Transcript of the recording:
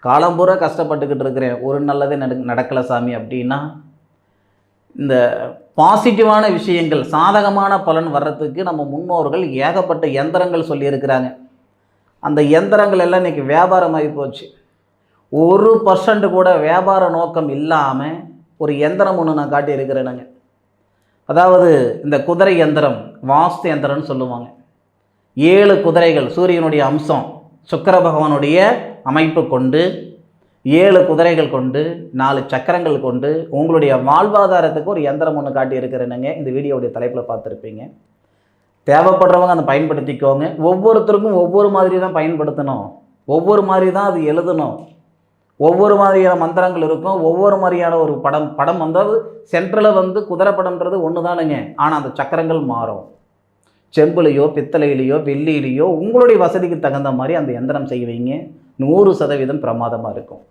காலம்பூரா கஷ்டப்பட்டுக்கிட்டு இருக்கிறேன், ஒரு நல்லதே நடக்கலை சாமி அப்படின்னா, இந்த பாசிட்டிவான விஷயங்கள் சாதகமான பலன் வர்றதுக்கு நம்ம முன்னோர்கள் ஏகப்பட்ட யந்திரங்கள் சொல்லியிருக்கிறாங்க. அந்த யந்திரங்கள் எல்லாம் இன்றைக்கி வியாபாரமாகி போச்சு. 1% கூட வியாபார நோக்கம் இல்லாமல் ஒரு யந்திரம் ஒன்று நான் காட்டியிருக்கிறேனுங்க. அதாவது இந்த குதிரை யந்திரம், வாஸ்து யந்திரம்னு சொல்லுவாங்க. 7 குதிரைகள், சூரியனுடைய அம்சம், சுக்கிர பகவானுடைய அமைப்பு கொண்டு 7 குதிரைகள் கொண்டு 4 சக்கரங்கள் கொண்டு உங்களுடைய வாழ்வாதாரத்துக்கு ஒரு யந்திரம் ஒன்று காட்டியிருக்கிறேனுங்க. இந்த வீடியோவுடைய தலைப்பில் பார்த்துருப்பீங்க. தேவைப்படுறவங்க அதை பயன்படுத்திக்கோங்க. ஒவ்வொருத்தருக்கும் ஒவ்வொரு மாதிரி தான் பயன்படுத்தணும், ஒவ்வொரு மாதிரி தான் அது எழுதணும், ஒவ்வொரு மாதிரியான மந்திரங்கள் இருக்கும், ஒவ்வொரு மாதிரியான ஒரு படம் வந்தால் சென்ட்ரலில் வந்து குதிரை படம்ன்றது ஒன்று தானுங்க. ஆனால் அந்த சக்கரங்கள் மாறும். செம்புலையோ பித்தளையிலையோ வெள்ளியிலையோ உங்களுடைய வசதிக்கு தகுந்த மாதிரி அந்த யந்திரம் செய்வீங்க. 100% பிரமாதமாக இருக்கும்.